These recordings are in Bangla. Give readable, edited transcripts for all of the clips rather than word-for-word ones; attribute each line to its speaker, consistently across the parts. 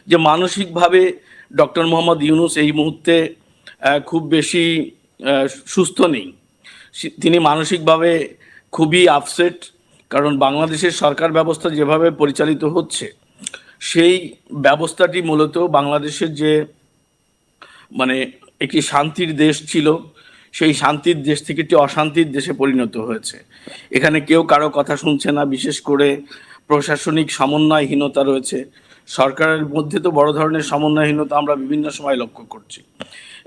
Speaker 1: যে মানসিকভাবে ডক্টর মোহাম্মদ ইউনূস এই মুহূর্তে খুব বেশি সুস্থ নেই। তিনি মানসিকভাবে খুবই আপসেট, কারণ বাংলাদেশের সরকার ব্যবস্থা যেভাবে পরিচালিত হচ্ছে সেই ব্যবস্থাটি মূলত বাংলাদেশের যে মানে একটি শান্তির দেশ ছিল, সেই শান্তির দেশ থেকে একটি অশান্তির দেশে পরিণত হয়েছে। এখানে কেউ কারো কথা শুনছে না, বিশেষ করে প্রশাসনিক সমন্বয়হীনতা রয়েছে। সরকারের মধ্যে তো বড় ধরনের সমন্বয়হীনতা আমরা বিভিন্ন সময় লক্ষ্য করছি,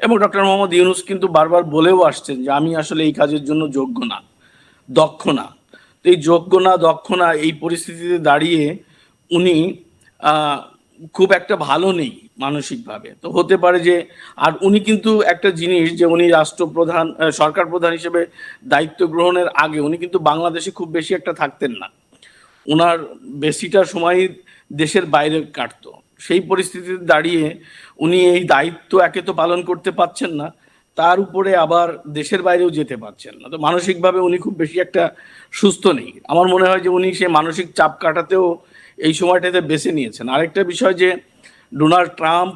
Speaker 1: এবং ডক্টর মোহাম্মদ ইউনূস কিন্তু বারবার বলেও আসছেন যে আমি আসলে এই কাজের জন্য যোগ্য না, দক্ষ না। তো এই যোগ্য না, দক্ষ না, এই পরিস্থিতিতে দাঁড়িয়ে উনি খুব একটা ভালো নেই মানসিকভাবে। তো হতে পারে যে, আর উনি কিন্তু একটা জিনিস যে উনি রাষ্ট্রপ্রধান, সরকার প্রধান হিসেবে দায়িত্ব গ্রহণের আগে উনি কিন্তু বাংলাদেশে খুব বেশি একটা থাকতেন না। ওনার বেশিটা সময় দেশের বাইরে কাটতো। সেই পরিস্থিতিতে দাঁড়িয়ে উনি এই দায়িত্ব একে তো পালন করতে পারছেন না, তার উপরে আবার দেশের বাইরেও যেতে পারছেন না। তো মানসিকভাবে উনি খুব বেশি একটা সুস্থ নেই। আমার মনে হয় যে উনি সে মানসিক চাপ কাটাতেও এই সময়টাতে বেছে নিয়েছেন। আরেকটা বিষয় যে ডোনাল্ড ট্রাম্প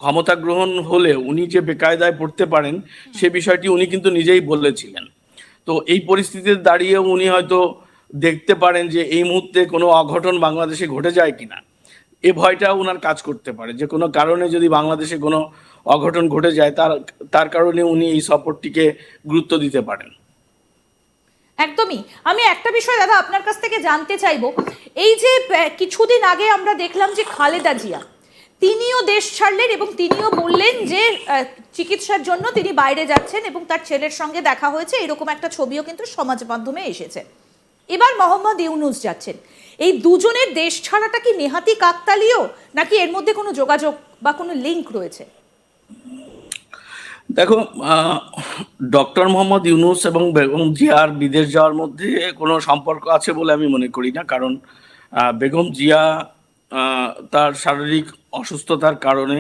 Speaker 1: ক্ষমতা গ্রহণ হলে উনি যে বেকায়দায় পড়তে পারেন সে বিষয়টি উনি কিন্তু নিজেই বলেছিলেন। তো এই পরিস্থিতিতে দাঁড়িয়ে উনি হয়তো দেখতে পারেন যে এই মুহূর্তে কোনো অঘটন বাংলাদেশে ঘটে যায় কিনা, এ ভয়টা ওনার কাজ করতে পারে যে কোনো কারণে যদি বাংলাদেশে কোনো অঘটন ঘটে যায় তার তার কারণে উনি এই সফরটিকে গুরুত্ব দিতে পারেন।
Speaker 2: একদমই। আমি একটা বিষয় দাদা আপনার কাছ থেকে জানতে চাইবো, এই যে কিছুদিন আগে আমরা দেখলাম যে খালেদা জিয়া তিনিও দেশ ছাড়লেন এবং তিনিও বললেন যে চিকিৎসার জন্য তিনি বাইরে যাচ্ছেন এবং তার ছেলের সঙ্গে দেখা হয়েছে, এরকম একটা ছবিও কিন্তু সমাজ মাধ্যমে এসেছে। এবার মোহাম্মদ ইউনূস যাচ্ছেন। এই দুজনের দেশ ছাড়াটা কি নেহাতি কাকতালীয়, নাকি এর মধ্যে কোনো যোগাযোগ বা কোনো লিঙ্ক রয়েছে?
Speaker 1: দেখো, ডক্টর মোহাম্মদ ইউনূস এবং বেগম জিয়ার বিদেশ যাওয়ার মধ্যে কোনো সম্পর্ক আছে বলে আমি মনে করি না। কারণ বেগম জিয়া তার শারীরিক অসুস্থতার কারণে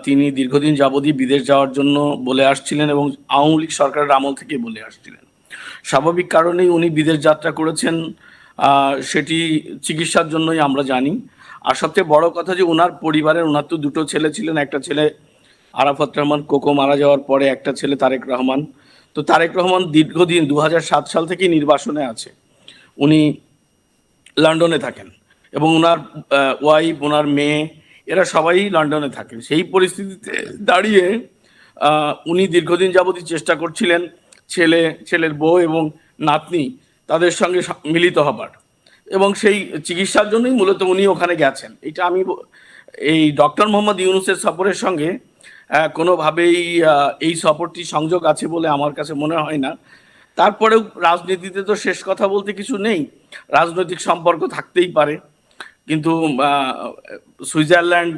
Speaker 1: তিনি দীর্ঘদিন যাবতই বিদেশ যাওয়ার জন্য বলে আসছিলেন এবং আওয়ামী লীগ সরকারের আমল থেকে বলে আসছিলেন। স্বাভাবিক কারণেই উনি বিদেশ যাত্রা করেছেন, সেটি চিকিৎসার জন্যই আমরা জানি। আর সবচেয়ে বড় কথা যে ওনার পরিবারের, ওনার তো দুটো ছেলে ছিলেন, একটা ছেলে আরাফাত রহমান কোকো মারা যাওয়ার পরে, একটা ছেলে তারেক রহমান। তো তারেক রহমান দীর্ঘদিন 2007 সাল থেকেই নির্বাসনে আছে, উনি লন্ডনে থাকেন এবং ওনার ওয়াইফ, ওনার মেয়ে, এরা সবাই লন্ডনে থাকেন। সেই পরিস্থিতিতে দাঁড়িয়ে উনি দীর্ঘদিন যাবতই চেষ্টা করছিলেন ছেলের বউ এবং নাতনি তাদের সঙ্গে মিলিত হবার, এবং সেই চিকিৎসার জন্যই মূলত উনি ওখানে গেছেন। এটা আমি এই ডক্টর মোহাম্মদ ইউনূসের সফরের সঙ্গে কোনোভাবেই এই সফরটি সংযোগ আছে বলে আমার কাছে মনে হয় না। তারপরেও রাজনীতিতে তো শেষ কথা বলতে কিছু নেই, রাজনৈতিক সম্পর্ক থাকতেই পারে। কিন্তু সুইজারল্যান্ড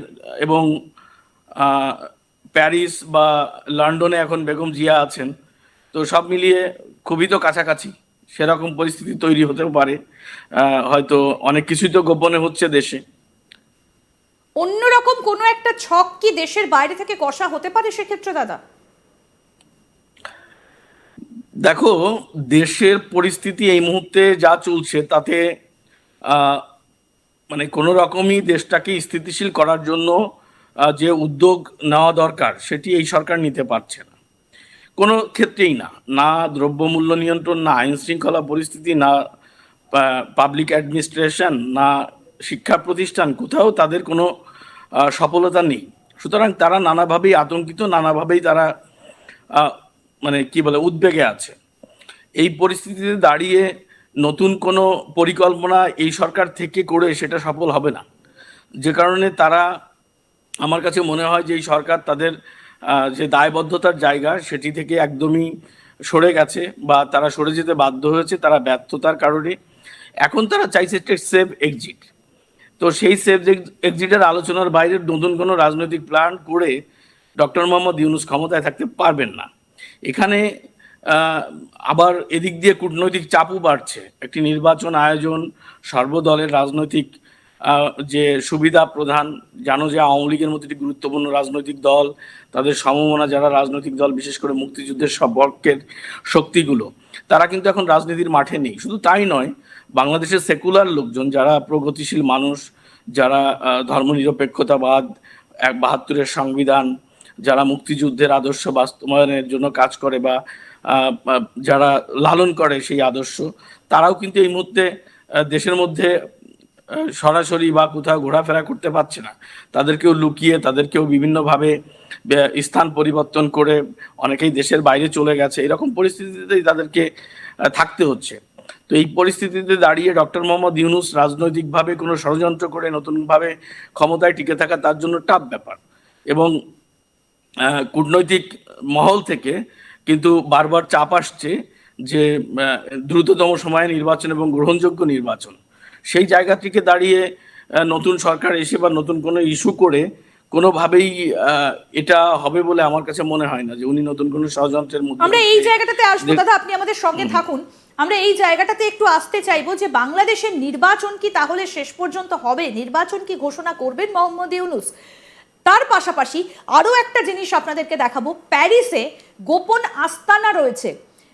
Speaker 1: এবং প্যারিস বা লন্ডনে এখন বেগম জিয়া আছেন, তো সব মিলিয়ে খুবই তো কাছাকাছি, সেরকম পরিস্থিতি তৈরি হতেও পারে। হয়তো অনেক কিছুই তো গোপনে হচ্ছে দেশে।
Speaker 2: অন্যরকম কোনো একটা ছক কি দেশের বাইরে থেকে কষা হতে পারে সেক্ষেত্রে দাদা?
Speaker 1: দেখো, দেশের পরিস্থিতি এই মুহূর্তে যা চলছে তাতে মানে কোনো রকমই দেশটাকে স্থিতিশীল করার জন্য যে উদ্যোগ নেওয়া দরকার সেটি এই সরকার নিতে পারছে না, কোনো ক্ষেত্রেই না। না দ্রব্যমূল্য নিয়ন্ত্রণ, না আইন শৃঙ্খলা পরিস্থিতি, না পাবলিক অ্যাডমিনিস্ট্রেশন, না শিক্ষা প্রতিষ্ঠান, কোথাও তাদের কোনো সফলতা নেই। সুতরাং তারা নানাভাবেই আতঙ্কিত, নানাভাবেই তারা মানে কি বলে উদ্বেগে আছে। এই পরিস্থিতিতে দাঁড়িয়ে নতুন কোনো পরিকল্পনা এই সরকার থেকে করে সেটা সফল হবে না। যে কারণে তারা, আমার কাছে মনে হয় যে এই সরকার তাদের যে দায়বদ্ধতার জায়গা সেটি থেকে একদমই সরে গেছে, বা তারা সরে যেতে বাধ্য হয়েছে তারা ব্যর্থতার কারণে। এখন তারা চাইছে একটা সেফ এক্সিট। তো সেই সেফ এক্সিটের আলোচনার বাইরে নতুন কোনো রাজনৈতিক প্ল্যান করে ডক্টর মোহাম্মদ ইউনূস ক্ষমতায় থাকতে পারবেন না। এখানে আবার এদিক দিয়ে কূটনৈতিক চাপও বাড়ছে। একটি নির্বাচন আয়োজন, সর্বদলের রাজনৈতিক যে সুবিধা প্রদান, জানো যে আওয়ামী লীগের মতো একটি গুরুত্বপূর্ণ রাজনৈতিক দল, তাদের সমমনা যারা রাজনৈতিক দল, বিশেষ করে মুক্তিযুদ্ধের সম্পর্কের শক্তিগুলো, তারা কিন্তু এখন রাজনীতির মাঠে নেই। শুধু তাই নয়, বাংলাদেশের সেকুলার লোকজন যারা প্রগতিশীল মানুষ, যারা ধর্মনিরপেক্ষতাবাদ, ৭২-এর সংবিধান, যারা মুক্তিযুদ্ধের আদর্শ বাস্তবায়নের জন্য কাজ করে বা যারা লালন করে সেই আদর্শ, তারাও কিন্তু এই মুহূর্তে দেশের মধ্যে সরাসরি বা কোথাও ঘোরাফেরা করতে পারছে না। তাদেরকেও লুকিয়ে, তাদেরকেও বিভিন্নভাবে স্থান পরিবর্তন করে অনেকেই দেশের বাইরে চলে গেছে। এরকম পরিস্থিতিতেই তাদেরকে থাকতে হচ্ছে। তো এই পরিস্থিতিতে দাঁড়িয়ে ডক্টর মোহাম্মদ ইউনূস রাজনৈতিকভাবে কোনো ষড়যন্ত্র করে নতুনভাবে ক্ষমতায় টিকে থাকা তার জন্য টাফ ব্যাপার। এবং কূটনৈতিক মহল থেকে কিন্তু বারবার চাপ আসছে যে দ্রুততম সময়ে নির্বাচন এবং গ্রহণযোগ্য নির্বাচন। সেই জায়গা থেকে দাঁড়িয়ে নতুন সরকার এসে বা নতুন কোনো ইস্যু করে কোনোভাবেই এটা হবে বলে আমার কাছে মনে হয় না যে উনি নতুন কোনো ষড়যন্ত্রের মধ্যে।
Speaker 2: আমরা এই জায়গাটাতে আসবো দাদা, আপনি আমাদের সঙ্গে থাকুন। আমরা এই জায়গাটাতে একটু আসতে চাইবো যে বাংলাদেশের নির্বাচন কি তাহলে শেষ পর্যন্ত হবে, নির্বাচন কি ঘোষণা করবেন মোহাম্মদ ইউনূস? তার পাশাপাশি আরো একটা জিনিস আপনাদেরকে দেখাবো, প্যারিসে গোপন আস্তানা রয়েছে,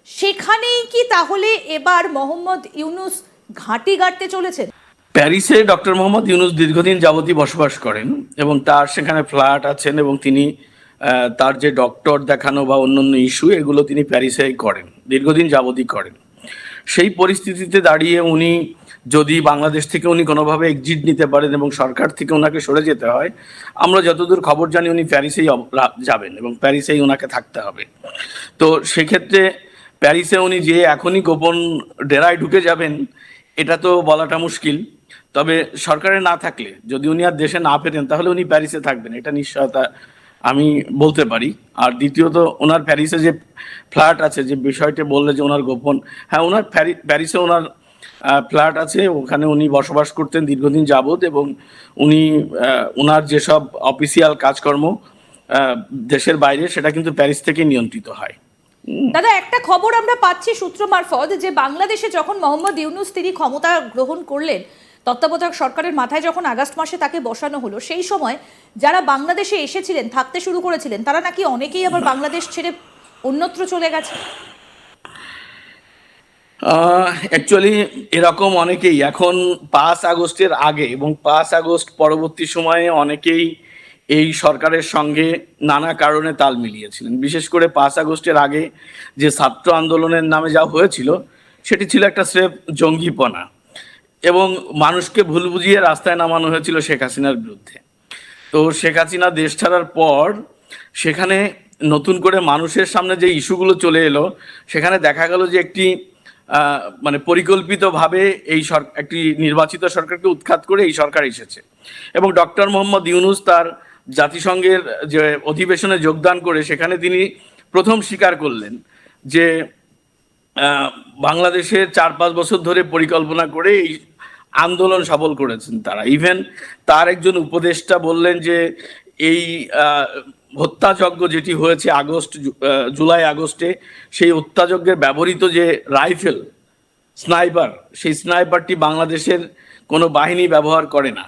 Speaker 2: সেখানেই কি তাহলে এবার মোহাম্মদ ইউনূস ঘাঁটি গাড়তে চলেছেন?
Speaker 1: প্যারিসে ডক্টর মোহাম্মদ ইউনূস দীর্ঘদিন যাবতই বসবাস করেন এবং তার সেখানে ফ্ল্যাট আছেন এবং তিনি তার যে ডক্টর দেখানো বা অন্যান্য ইস্যু এগুলো তিনি প্যারিসেই করেন, দীর্ঘদিন যাবতই করেন। সেই পরিস্থিতিতে দাঁড়িয়ে উনি যদি বাংলাদেশ থেকে উনি কোনোভাবে এক্সিট নিতে পারেন এবং সরকার থেকে ওনাকে সরে যেতে হয়, আমরা যতদূর খবর জানি উনি প্যারিসেই যাবেন এবং প্যারিসেই ওনাকে থাকতে হবে। তো সেক্ষেত্রে প্যারিসে উনি যে এখনই গোপন ডেরায় ঢুকে যাবেন এটা তো বলাটা মুশকিল। তবে সরকারে না থাকলে, যদি উনি আর দেশে না ফেরেন, তাহলে উনি প্যারিসে থাকবেন, এটা নিশ্চয়তা আমি বলতে পারি। আর দ্বিতীয়ত ওনার প্যারিসে যে ফ্ল্যাট আছে, যে বিষয়টি বললে যে ওনার গোপন, হ্যাঁ, ওনার প্যারিসে ওনার ফ্ল্যাট আছে, ওখানে উনি বসবাস করতেন দীর্ঘদিন যাবৎ এবং উনি ওনার যেসব অফিসিয়াল কাজকর্ম দেশের বাইরে, সেটা কিন্তু প্যারিস থেকে নিয়ন্ত্রিত হয়।
Speaker 2: দাদা, একটা খবর আমরা পাচ্ছি সূত্র মারফত যে বাংলাদেশে যখন মোহাম্মদ ইউনূস তিনি ক্ষমতা গ্রহণ করলেন, তত্ত্বাবধায়ক সরকারের মাথায় যখন আগস্ট মাসে তাকে বসানো হলো, সেই সময় যারা বাংলাদেশে এসেছিলেন, থাকতে শুরু করেছিলেন, তারা নাকি অনেকেই আবার বাংলাদেশ ছেড়ে অন্যত্র চলে গেছে।
Speaker 1: অ্যাকচুয়ালি এরকম অনেকেই এখন 5 আগস্টের আগে এবং 5 আগস্ট পরবর্তী সময়ে অনেকেই এই সরকারের সঙ্গে নানা কারণে তাল মিলিয়েছিলেন। বিশেষ করে 5 আগস্টের আগে যে ছাত্র আন্দোলনের নামে যা হয়েছিল, সেটি ছিল একটা স্রেফ জঙ্গিপনা এবং মানুষকে ভুল বুঝিয়ে রাস্তায় নামানো হয়েছিল শেখ হাসিনার বিরুদ্ধে। তো শেখ হাসিনা দেশ ছাড়ার পর সেখানে নতুন করে মানুষের সামনে যে ইস্যুগুলো চলে এলো, সেখানে দেখা গেল যে একটি মানে পরিকল্পিতভাবে এই একটি নির্বাচিত সরকারকে উৎখাত করে এই সরকার এসেছে এবং ডক্টর মোহাম্মদ ইউনূস তার জাতিসংঘের যে অধিবেশনে যোগদান করে সেখানে তিনি প্রথম স্বীকার করলেন যে বাংলাদেশের 4-5 বছর ধরে পরিকল্পনা করে এই আন্দোলন সফল করেছেন তারা। ইভেন তার একজন উপদেষ্টা বললেন যে এই হত্যাযজ্ঞ যেটি হয়েছে জুলাই আগস্টে, সেই হত্যাযজ্ঞের ব্যবহৃত যে রাইফেল, স্নাইপার, সেই স্নাইপারটি বাংলাদেশের কোনো বাহিনী ব্যবহার করে না।